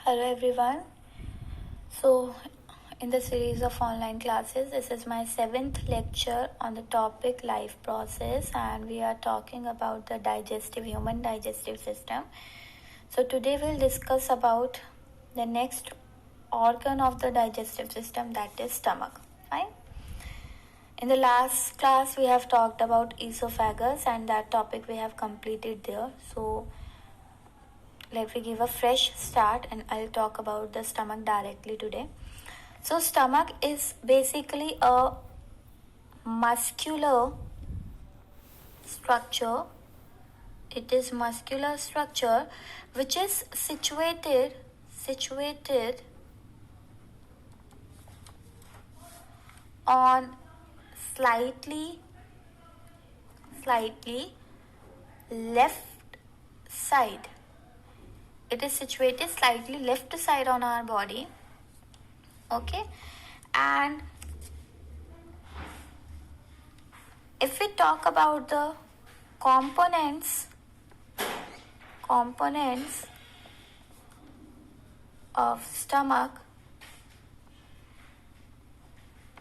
Hello everyone. So, in the series of online classes, this is my 7th lecture on the topic life process, and we are talking about the human digestive system. So, today we'll discuss about the next organ of the digestive system, that is stomach. Fine. In the last class, we have talked about esophagus, and that topic we have completed there. So, let me give a fresh start and I'll talk about the stomach directly today. So stomach is basically a muscular structure. It is muscular structure which is situated on slightly left side. It is situated slightly left side on our body. Okay, and if we talk about the components of stomach,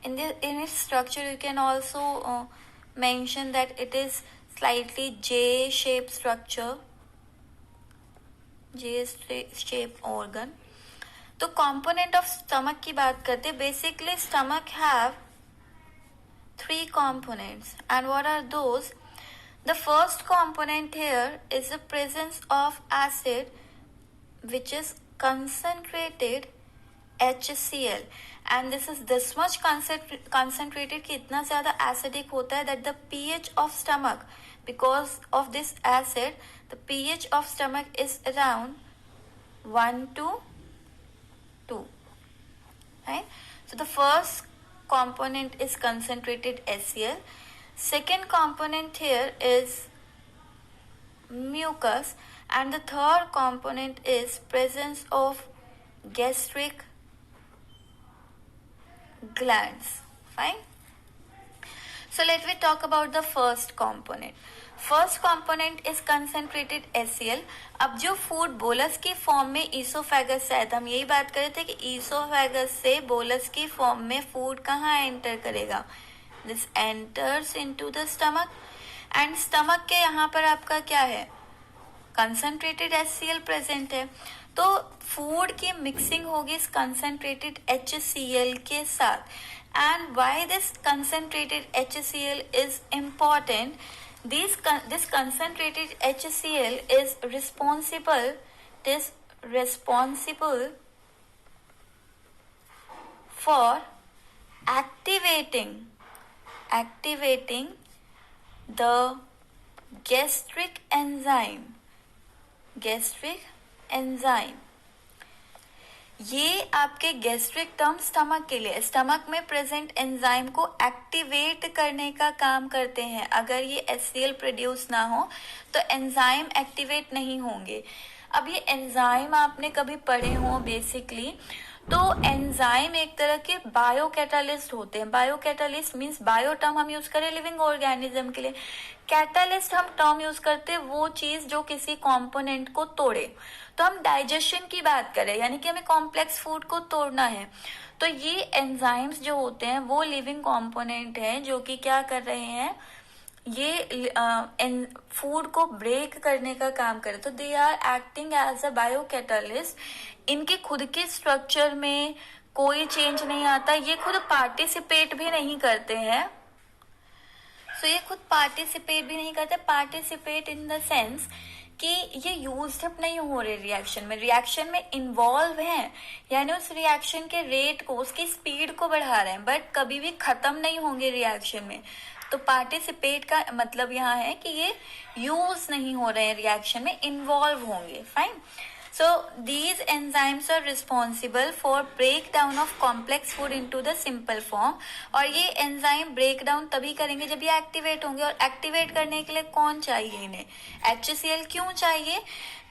in its structure you can also mention that it is slightly J-shaped structure, J-shaped organ. तो component of stomach की बात करते, basically stomach have 3 components, and what are those? The first component here is the presence of acid which is concentrated HCl, and this is this much concentrated कि इतना ज़्यादा acidic होता है that the pH of stomach, because of this acid, the pH of stomach is around 1 to 2. Right? So the first component is concentrated HCl. Second component here is mucus, and the third component is presence of gastric glands. Fine. So let me talk about the first component. First component is concentrated HCl. अब जो food bolus की form में oesophagus से आया था, हम यही बात कर रहे थे कि ईसोफेगस से बोलस की फॉर्म में फूड कहाँ एंटर करेगा? This enters into the stomach, and stomach के यहाँ पर आपका क्या है? कंसेंट्रेटेड HCl प्रेजेंट है, तो फूड की मिक्सिंग होगी इस कंसेंट्रेटेड HCl के साथ. And why this concentrated HCl is important? This concentrated HCl is responsible for activating the gastric enzyme. ये आपके गैस्ट्रिक टर्म स्टमक के लिए, स्टमक में प्रेजेंट एंजाइम को एक्टिवेट करने का काम करते हैं. अगर ये HCl प्रोड्यूस ना हो तो एंजाइम एक्टिवेट नहीं होंगे. अब ये एंजाइम आपने कभी पढ़े हो बेसिकली, तो एंजाइम एक तरह के बायो कैटालिस्ट होते हैं. Bio catalyst means bio term हम यूज करें लिविंग ऑर्गेनिज्म के लिए, कैटालिस्ट हम टर्म यूज करते हैं वो चीज जो किसी कंपोनेंट को तोड़े. तो हम डाइजेशन की बात करें, यानी कि हमें कॉम्प्लेक्स फूड को तोड़ना है, तो ये एंजाइम्स जो होते हैं वो लिविंग कंपोनेंट हैं जो कि क्या कर रहे हैं, ये फूड को ब्रेक करने का काम करे. तो they are acting as a biocatalyst. इनके खुद के स्ट्रक्चर में कोई चेंज नहीं आता, ये खुद पार्टिसिपेट भी नहीं करते हैं. ये खुद पार्टिसिपेट भी नहीं करते. पार्टिसिपेट इन द सेंस कि ये यूज्ड अप नहीं हो रहे रिएक्शन में इन्वॉल्व हैं, यानी उस रिएक्शन के रेट को, उसकी स्पीड को बढ़ा रहे हैं, बट कभी भी खत्म नहीं होंगे रिएक्शन में. तो पार्टिसिपेट का मतलब यहाँ है कि ये यूज नहीं हो रहे हैं, रिएक्शन में इन्वॉल्व होंगे. Fine. So these enzymes are responsible for breakdown of complex food into the simple form. और ये एंजाइम ब्रेकडाउन तभी करेंगे जब ये एक्टिवेट होंगे, और एक्टिवेट करने के लिए कौन चाहिए इन्हें? HCl. क्यों चाहिए?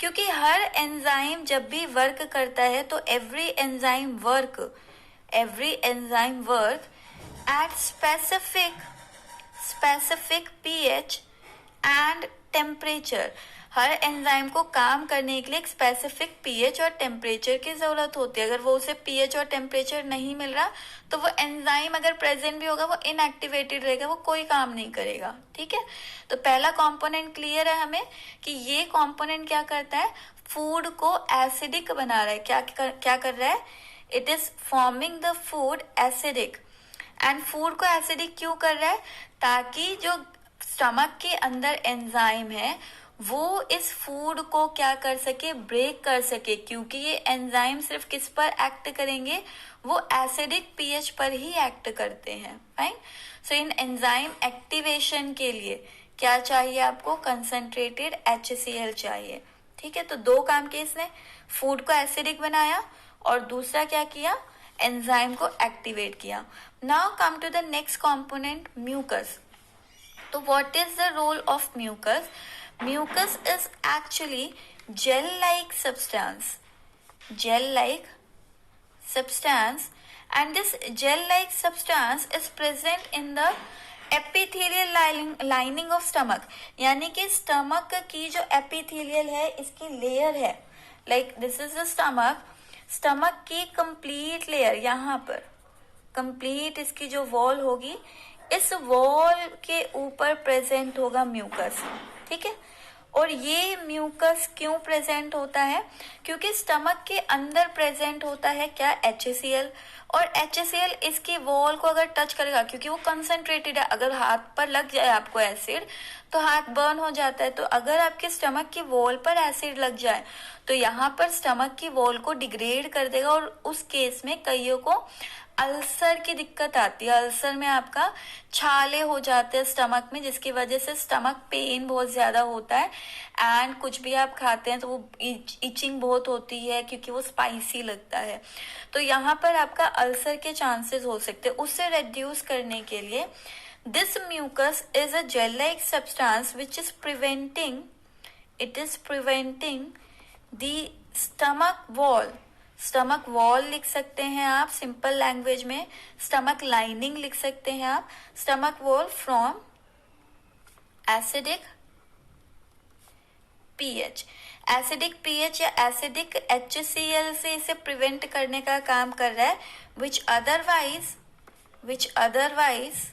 क्योंकि हर एंजाइम जब भी वर्क करता है तो every enzyme work at specific pH and temperature. Her enzyme को काम करने के लिए एक स्पेसिफिक पीएच और टेम्परेचर की जरूरत होती है। अगर वो उसे पीएच और टेम्परेचर नहीं मिल रहा तो वो एंजाइम अगर प्रेजेंट भी होगा वो इनएक्टिवेटेड रहेगा, वो कोई काम नहीं करेगा। ठीक है, तो पहला कंपोनेंट क्लियर है हमें कि ये कंपोनेंट क्या करता है, फूड को एसिडिक बना रहा है। क्या कर रहा है, it is forming the food acidic. And food को एसिडिक क्यों कर रहा है, ताकि जो स्टमक के अंदर एंजाइम है वो इस फूड को क्या कर सके, ब्रेक कर सके, क्योंकि ये एंजाइम सिर्फ किस पर एक्ट करेंगे, वो एसिडिक पीएच पर ही एक्ट करते हैं। फाइन, सो इन एंजाइम एक्टिवेशन के लिए क्या चाहिए आपको, कंसंट्रेटेड HCl चाहिए। ठीक है, तो दो काम किए इसने, फूड को एसिडिक बनाया और दूसरा क्या किया, एंजाइम को एक्टिवेट किया। Now come to the next component, mucus. तो what is the role of mucus? Mucus is actually gel-like substance, and this gel-like substance is present in the epithelial lining of stomach। यानी कि stomach की जो epithelial है, इसकी layer है, like this is the stomach की complete layer, यहाँ पर कंप्लीट इसकी जो वॉल होगी, इस वॉल के ऊपर प्रेजेंट होगा म्यूकस। ठीक है, और ये म्यूकस क्यों प्रेजेंट होता है, क्योंकि स्टमक के अंदर प्रेजेंट होता है क्या, HCl, और HCl इसकी वॉल को अगर टच करेगा, क्योंकि वो कंसंट्रेटेड है, अगर हाथ पर लग जाए आपको एसिड तो हाथ बर्न हो जाता है। तो अगर आपके स्टमक की वॉल पर एसिड लग जाए तो यहाँ पर स्टमक की वॉल को डिग्रेड कर देगा, और उस केस में कईयों को अल्सर की दिक्कत आती है। अल्सर में आपका छाले हो जाते हैं स्टमक में, जिसकी वजह से स्टमक पेन बहुत ज्यादा होता है, एंड कुछ भी आप खाते हैं तो वो इचिंग बहुत होती है, क्योंकि वो स्पाइसी लगता है। तो यहाँ पर आपका अल्सर के चांसेस हो सकते हैं। उससे रेड्यूस करने के लिए this mucus is a gel like substance which is preventing the stomach wall लिख सकते हैं आप सिंपल लैंग्वेज में, स्टमक लाइनिंग लिख सकते हैं आप, stomach wall from acidic pH. Acidic pH या एसिडिक HCl से इसे प्रिवेंट करने का काम कर रहा है, विच अदरवाइज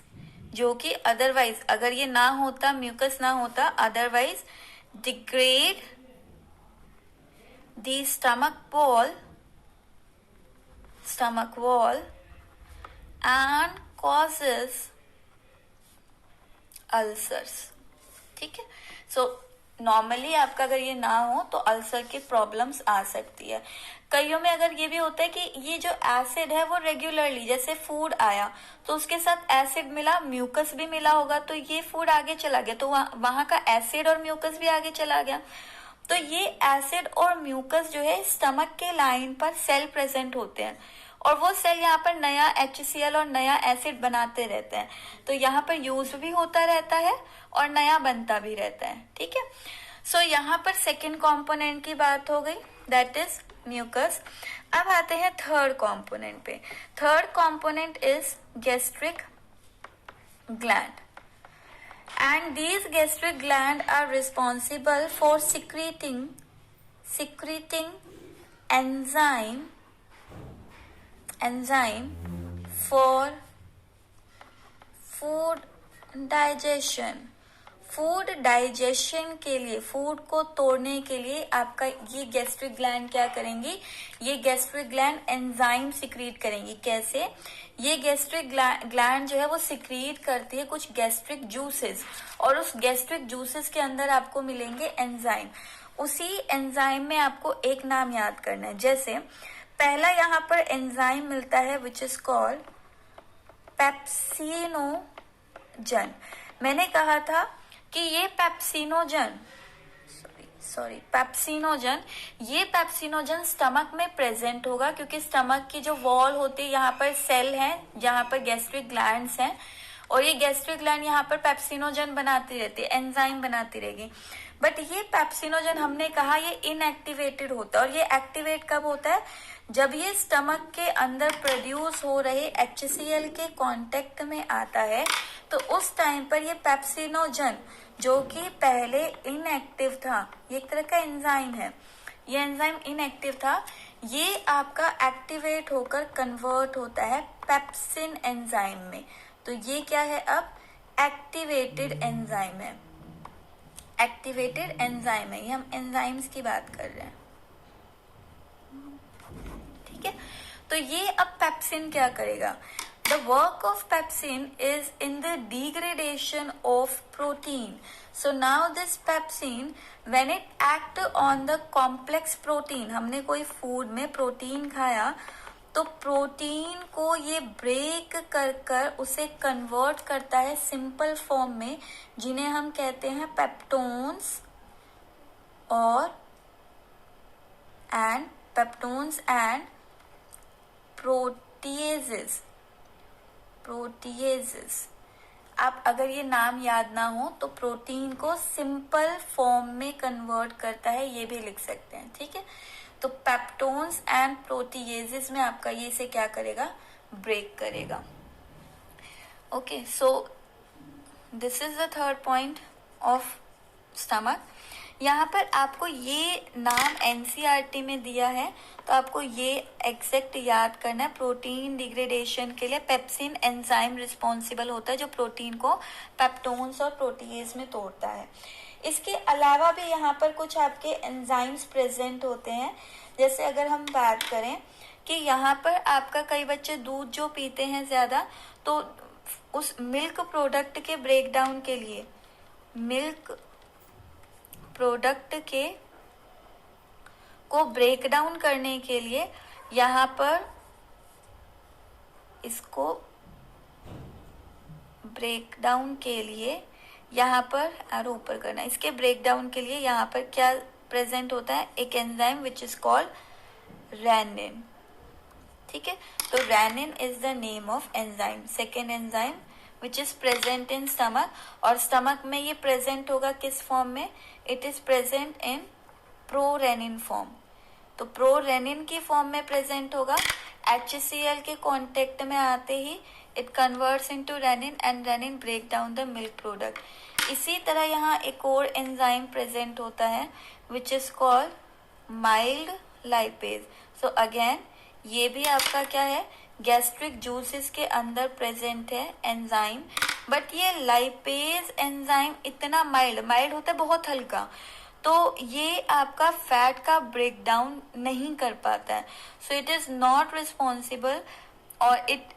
जो कि अदरवाइज अगर ये ना होता, म्यूकस ना होता, otherwise degrade the stomach wall and causes ulcers। ठीक है, सो नॉर्मली आपका अगर ये ना हो तो अल्सर की प्रॉब्लम्स आ सकती है। कईयों में अगर ये भी होता है कि ये जो एसिड है वो रेगुलरली, जैसे फूड आया तो उसके साथ एसिड मिला, म्यूकस भी मिला होगा, तो ये फूड आगे चला गया, तो वहां का एसिड और म्यूकस भी आगे चला गया। तो ये एसिड और म्यूकस जो है स्टमक के लाइन पर सेल प्रेजेंट होते हैं, और वो सेल यहाँ पर नया HCl और नया एसिड बनाते रहते हैं, तो यहाँ पर यूज भी होता रहता है और नया बनता भी रहता है। ठीक है, सो यहाँ पर सेकेंड कंपोनेंट की बात हो गई, दैट इज म्यूकस। अब आते हैं थर्ड कंपोनेंट पे। Third component is gastric gland, and these gastric gland are responsible for secreting enzyme for food digestion के लिए, फूड को तोड़ने के लिए आपका ये गैस्ट्रिक ग्लैंड क्या करेंगी, ये गैस्ट्रिक ग्लैंड एंजाइम सिक्रीट करेंगी। कैसे, ये गैस्ट्रिक ग्लैंड जो है वो सिक्रीट करती है कुछ गैस्ट्रिक जूसेस, और उस गैस्ट्रिक जूसेस के अंदर आपको मिलेंगे एंजाइम। उसी एंजाइम में आपको एक नाम याद करना है, जैसे पहला यहाँ पर एंजाइम मिलता है विच इज कॉल्ड पेप्सिनोजन। मैंने कहा था कि ये पेप्सिनोजन स्टमक में प्रेजेंट होगा, क्योंकि स्टमक की जो वॉल होती है यहाँ पर सेल है जहाँ पर गैस्ट्रिक ग्लैंड्स हैं, और ये गैस्ट्रिक ग्लैंड यहाँ पर पेप्सिनोजन बनाती रहती है, एंजाइम बनाती रहेगी। बट ये पेप्सिनोजन हमने कहा ये इनएक्टिवेटेड होता है, और ये एक्टिवेट कब होता है, जब ये स्टमक के अंदर प्रोड्यूस हो रहे HCl के कांटेक्ट में आता है, तो उस टाइम पर ये पेप्सिनोजन जो कि पहले इनएक्टिव था, ये एक तरह का एंजाइम है, ये एंजाइम इनएक्टिव था, ये आपका एक्टिवेट होकर कन्वर्ट होता है पेप्सिन एंजाइम में। तो ये क्या है, अब एक्टिवेटेड एंजाइम है, एक्टिवेटेड एंजाइम है, ये हम एंजाइम्स की बात कर रहे हैं, ठीक है। तो ये अब पेप्सिन क्या करेगा, the work of pepsin is in the degradation of protein. So now this pepsin when it act on the complex protein, हमने कोई फूड में प्रोटीन खाया तो प्रोटीन को ये ब्रेक कर कर उसे कन्वर्ट करता है सिंपल फॉर्म में, जिन्हें हम कहते हैं पेप्टोन्स और पेप्टोन्स एंड प्रोटीएजेस। आप अगर ये नाम याद ना हो तो प्रोटीन को सिंपल फॉर्म में कन्वर्ट करता है, ये भी लिख सकते हैं, ठीक है। तो पेप्टोन्स एंड प्रोटीएजेस में आपका ये से क्या करेगा, ब्रेक करेगा। Okay, so this is the third point of stomach. यहाँ पर आपको ये नाम एनसीईआरटी में दिया है, तो आपको ये एग्जैक्ट याद करना है। प्रोटीन डिग्रेडेशन के लिए पेप्सिन एंजाइम रिस्पॉन्सिबल होता है, जो प्रोटीन को पेप्टोन्स और प्रोटीएज में तोड़ता है। इसके अलावा भी यहाँ पर कुछ आपके एंजाइम्स प्रेजेंट होते हैं। जैसे अगर हम बात करें कि यहाँ पर आपका कई बच्चे दूध जो पीते हैं ज्यादा, तो उस मिल्क प्रोडक्ट के ब्रेकडाउन के लिए, मिल्क प्रोडक्ट के को ब्रेक डाउन करने के लिए यहाँ पर इसको ब्रेक डाउन के लिए यहाँ पर एरो ऊपर करना, इसके ब्रेक डाउन के लिए यहाँ पर क्या प्रेजेंट होता है, एक enzyme which is called rennin, ठीक है। तो rennin is the name of enzyme, second enzyme which is present in stomach. और स्टमक में ये प्रेजेंट होगा किस फॉर्म में, it is present in prorennin form. तो प्रोरेनिन की फॉर्म में प्रेजेंट होगा, HCl के कांटेक्ट में आते ही it converts into rennin and rennin break down the milk product. इसी तरह यहाँ एक और एंजाइम प्रेजेंट होता है विच is called mild lipase. So again ये भी आपका क्या है, गैस्ट्रिक जूसेस के अंदर प्रेजेंट है एंजाइम, बट ये लाइपेज एंजाइम इतना माइल्ड होता है, बहुत हल्का, तो ये आपका फैट का ब्रेक डाउन नहीं कर पाता है। So it is not responsible और it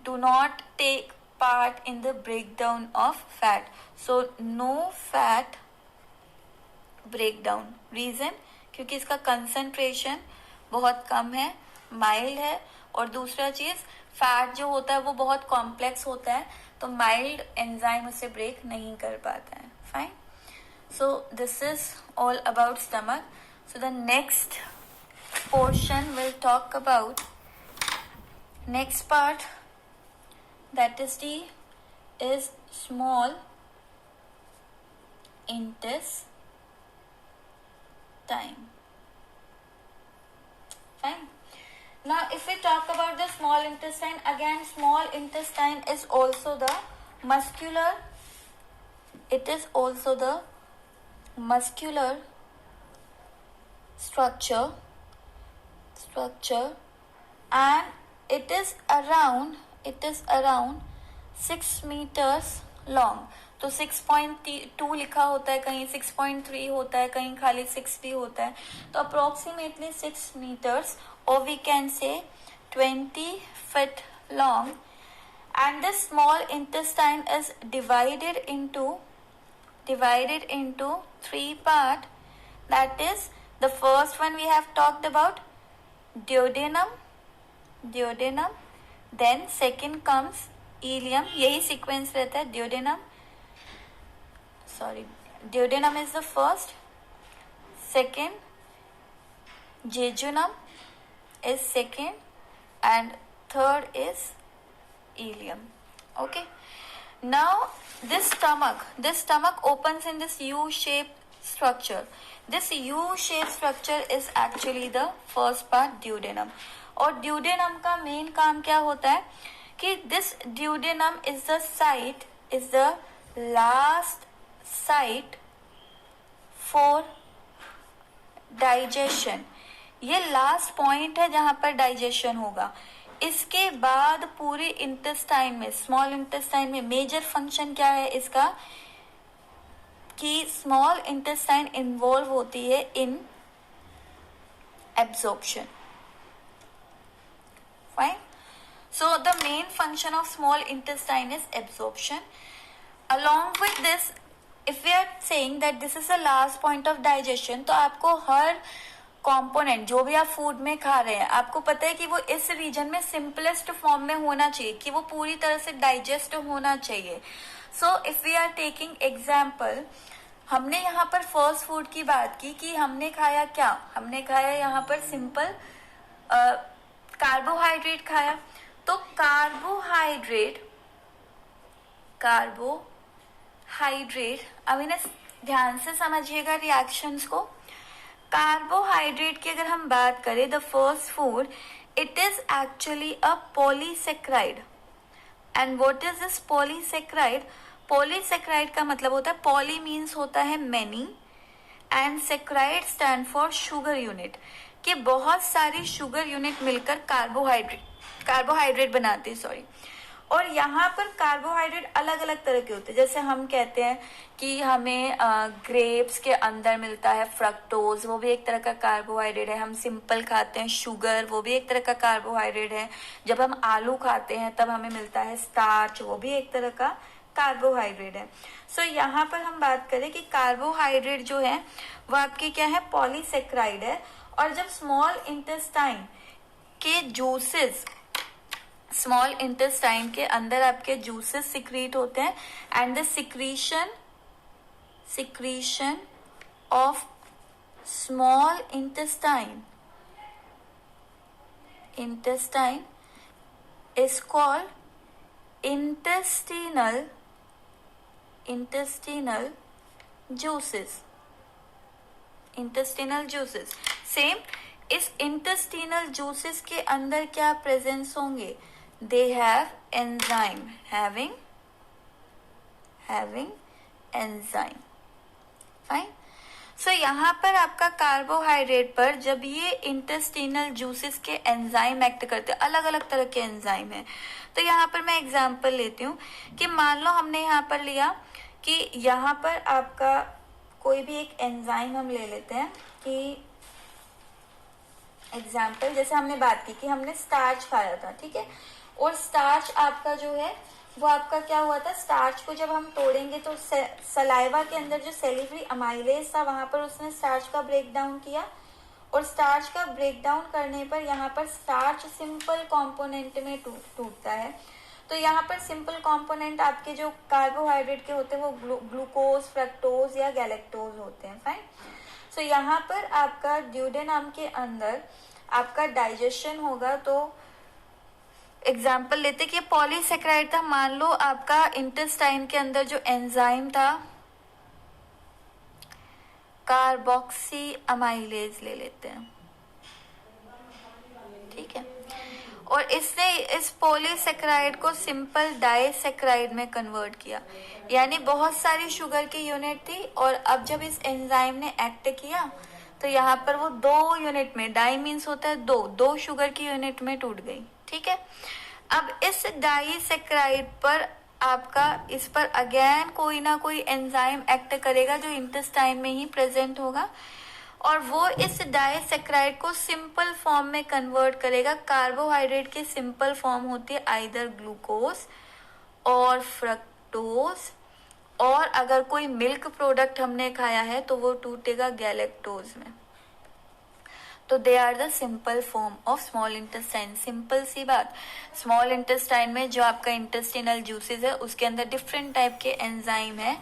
do not take part in the break down of fat. So no fat break down, reason क्योंकि इसका कंसंट्रेशन बहुत कम है, माइल्ड है, और दूसरा चीज फैट जो होता है वो बहुत कॉम्प्लेक्स होता है, तो माइल्ड एंजाइम उसे ब्रेक नहीं कर पाता है। Fine, so this is all about stomach. So the next portion will talk about next part, that is small intestine. Fine. Now if we talk about the small intestine, again small intestine is also the muscular, it is also the muscular structure and it is around 6 meters long. तो 6.2 लिखा होता है, कहीं 6.3 होता है, कहीं खाली 6 भी होता है, तो approximately 6 meters or we can say 20 feet long. And this small intestine is divided into 3 parts. That is, the first one we have talked about, duodenum, then second comes ileum, यही sequence रहता है, duodenum is the first, second jejunum is second, and third is ileum. Okay, now this stomach opens in this U-shaped structure. This U-shaped structure is actually the first part, duodenum. और duodenum का main काम क्या होता है कि this duodenum is the last site for digestion. ये last point है जहां पर डाइजेशन होगा. इसके बाद पूरे इंटेस्टाइन में, स्मॉल इंटेस्टाइन में मेजर फंक्शन क्या है इसका कि स्मॉल इंटेस्टाइन इन्वॉल्व होती है इन absorption. Fine. So the main function of small intestine is absorption. Along with this, if we are saying that this is the last point of digestion, तो आपको हर component जो भी आप फूड में खा रहे हैं आपको पता है कि वो इस रीजन में सिंपलेस्ट फॉर्म में होना चाहिए, कि वो पूरी तरह से डाइजेस्ट होना चाहिए. So if we are taking example, हमने यहाँ पर फर्स्ट फूड की बात की कि हमने खाया क्या, हमने खाया यहाँ पर सिंपल कार्बोहाइड्रेट खाया. तो कार्बोहाइड्रेट अब इन्हें ध्यान से समझिएगा रिएक्शंस को. कार्बोहाइड्रेट की अगर हम बात करें, the first food, it is actually a polysaccharide. And what is this polysaccharide? Polysaccharide का मतलब होता है, पॉली मीन्स होता है many and saccharide stand for sugar unit, कि बहुत सारी शुगर यूनिट मिलकर कार्बोहाइड्रेट बनाते हैं. सॉरी. और यहाँ पर कार्बोहाइड्रेट अलग अलग तरह के होते हैं. जैसे हम कहते हैं कि हमें ग्रेप्स के अंदर मिलता है फ्रक्टोज, वो भी एक तरह का कार्बोहाइड्रेट है. हम सिंपल खाते हैं शुगर, वो भी एक तरह का कार्बोहाइड्रेट है. जब हम आलू खाते हैं तब हमें मिलता है स्टार्च, वो भी एक तरह का कार्बोहाइड्रेट है. सो यहाँ पर हम बात करें कि कार्बोहाइड्रेट जो है वो आपके क्या है, पॉलीसेक्राइड है. और जब स्मॉल इंटेस्टाइन के जूसेस, स्मॉल इंटेस्टाइन के अंदर आपके जूसेस सिक्रीट होते हैं and the secretion of small intestine is called intestinal juices. Same इस इंटेस्टिनल जूसेस के अंदर क्या प्रेजेंस होंगे? They have enzyme, having enzyme. Fine. So यहाँ पर आपका कार्बोहाइड्रेट पर जब ये इंटेस्टिनल जूसेस के एंजाइम एक्ट करते हैं, अलग अलग तरह के एंजाइम है. तो यहाँ पर मैं एग्जांपल लेती हूँ कि मान लो हमने यहाँ पर लिया कि यहाँ पर आपका कोई भी एक एंजाइम हम ले लेते हैं कि एग्जाम्पल, जैसे हमने बात की कि हमने स्टार्च खाया था, ठीक है. और स्टार्च आपका जो है वो आपका क्या हुआ था, स्टार्च को जब हम तोड़ेंगे तो सलाइवा के अंदर जो सेलिवरी अमाइलेज था वहां पर उसने स्टार्च का ब्रेक डाउन किया. और स्टार्च का ब्रेक डाउन करने पर यहाँ पर स्टार्च सिंपल कंपोनेंट में टूटता है. तो यहाँ पर सिंपल कंपोनेंट आपके जो कार्बोहाइड्रेट के होते हैं वो ग्लूकोज, फ्रक्टोज या गैलेक्टोज होते हैं. फाइन. सो यहाँ पर आपका ड्यूडेनम के अंदर आपका डाइजेशन होगा. तो एग्जाम्पल लेते कि पॉलीसेक्राइड था, मान लो आपका इंटेस्टाइन के अंदर जो एंजाइम था कार्बोक्सी अमाइलेज ले लेते हैं, ठीक है. और इसने इस पॉलीसेक्राइड को सिंपल डाइसेक्राइड में कन्वर्ट किया, यानी बहुत सारी शुगर की यूनिट थी और अब जब इस एंजाइम ने एक्ट किया तो यहाँ पर वो 2 यूनिट में, डाई मीन्स होता है 2 शुगर की यूनिट में टूट गई, ठीक है. अब इस डाइसेक्राइड पर आपका इस पर अगेन कोई ना कोई एंजाइम एक्ट करेगा जो इंटेस्टाइन में ही प्रेजेंट होगा और वो इस डाइसेक्राइड को सिंपल फॉर्म में कन्वर्ट करेगा. कार्बोहाइड्रेट की सिंपल फॉर्म होती है आइदर ग्लूकोज और फ्रक्टोज, और अगर कोई मिल्क प्रोडक्ट हमने खाया है तो वो टूटेगा गैलेक्टोज में. तो they are the simple form of small intestine. Simple सी बात, स्मॉल इंटेस्टाइन में जो आपका इंटेस्टिनल जूसेस है उसके अंदर डिफरेंट टाइप के एंजाइम है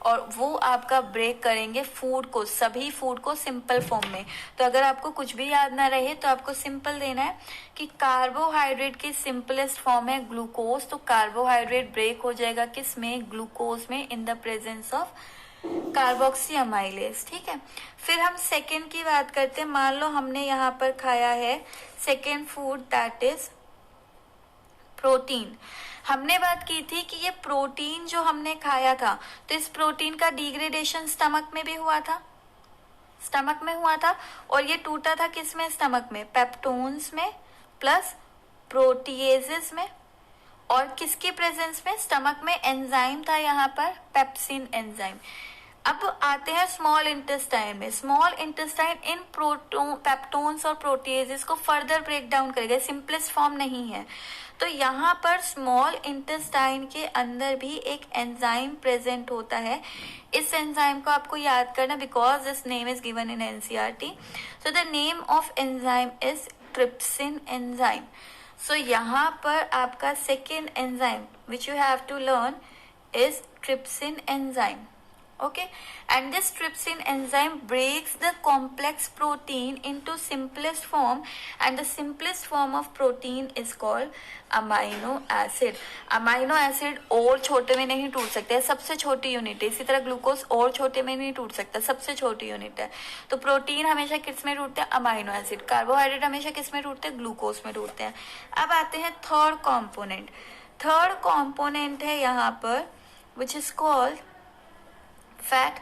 और वो आपका ब्रेक करेंगे फूड को, सभी फूड को सिंपल फॉर्म में. तो अगर आपको कुछ भी याद ना रहे तो आपको सिंपल देना है कि कार्बोहाइड्रेट की सिंपलेस्ट फॉर्म है ग्लूकोज. तो कार्बोहाइड्रेट ब्रेक हो जाएगा किस में, ग्लूकोज में, in the presence of carboxy amylase, ठीक है। फिर हम सेकेंड की बात करते हैं। मान लो हमने यहाँ पर खाया है second food, that is protein. हमने बात की थी कि ये प्रोटीन जो हमने खाया था, तो इस प्रोटीन का डिग्रेडेशन स्टमक में भी हुआ था, स्टमक में हुआ था, और ये टूटा था किसमें, स्टमक में, पेप्टोन्स में प्लस प्रोटीएजेस में, और किसकी प्रेजेंस में, स्टमक में एंजाइम था यहाँ पर, पेप्सिन एंजाइम। अब आते हैं स्मॉल इंटेस्टाइन में। स्मॉल इंटेस्टाइन इन पेप्टोन्स और प्रोटीएजेस को फर्दर ब्रेक डाउन करेगा, सिंपलेस्ट फॉर्म नहीं है। तो यहाँ पर स्मॉल इंटेस्टाइन के अंदर भी एक एंजाइम प्रेजेंट होता है। इस एंजाइम को आपको याद करना, because this name is given in NCERT. So the name of enzyme is trypsin enzyme. So यहाँ पर आपका second enzyme which you have to learn is trypsin enzyme. Okay, and this trypsin enzyme breaks the complex protein into simplest form, and the simplest form of protein is called amino acid. Amino acid और छोटे में नहीं टूट सकते हैं, सबसे छोटी unit है। इसी तरह ग्लूकोज और छोटे में नहीं टूट सकता, सबसे छोटी यूनिट है। तो प्रोटीन हमेशा किस में टूटते हैं, अमाइनो एसिड। कार्बोहाइड्रेट हमेशा किस में टूटते हैं, ग्लूकोज में टूटते हैं। अब आते हैं थर्ड कॉम्पोनेंट। थर्ड कॉम्पोनेंट है यहाँ पर विच इज कॉल्ड फैट।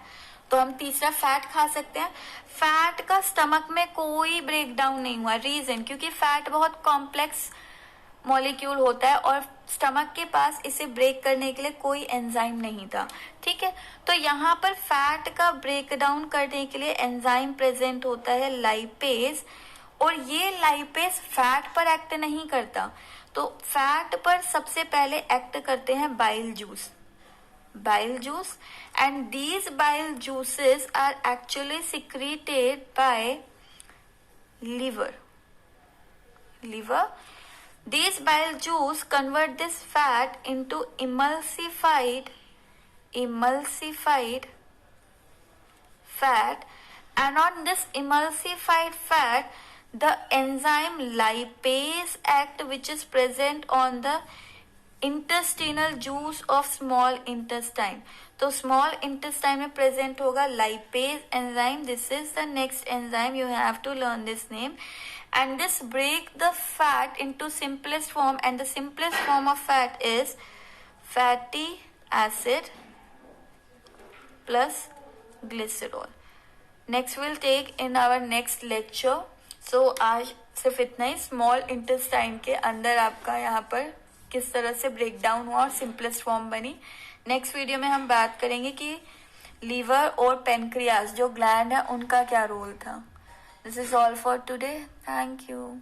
तो हम तीसरा फैट खा सकते हैं। फैट का स्टमक में कोई ब्रेक डाउन नहीं हुआ, रीजन क्योंकि फैट बहुत कॉम्प्लेक्स मॉलिक्यूल होता है और स्टमक के पास इसे ब्रेक करने के लिए एंजाइम एंजाइम नहीं था, ठीक है। तो यहाँ पर फैट का ब्रेक डाउन करने के लिए एंजाइम प्रेजेंट होता है लाइपेज, और ये लाइपेज फैट पर एक्ट नहीं करता। तो फैट पर सबसे पहले एक्ट करते हैं bile juice, and these bile juices are actually secreted by liver. These bile juice convert this fat into emulsified fat, and on this emulsified fat the enzyme lipase act, which is present on the intestinal juice of small intestine. तो small intestine में present होगा lipase enzyme. This is the next enzyme, you have to learn this name, and this break the fat into simplest form, and the simplest form of fat is fatty acid plus glycerol. Next will take in our next lecture. So आज सिर्फ इतना ही, small intestine के अंदर आपका यहाँ पर किस तरह से ब्रेक डाउन हुआ और सिंपलेस्ट फॉर्म बनी। नेक्स्ट वीडियो में हम बात करेंगे कि लीवर और पेनक्रियास जो ग्लैंड है उनका क्या रोल था। This is all for today, thank you.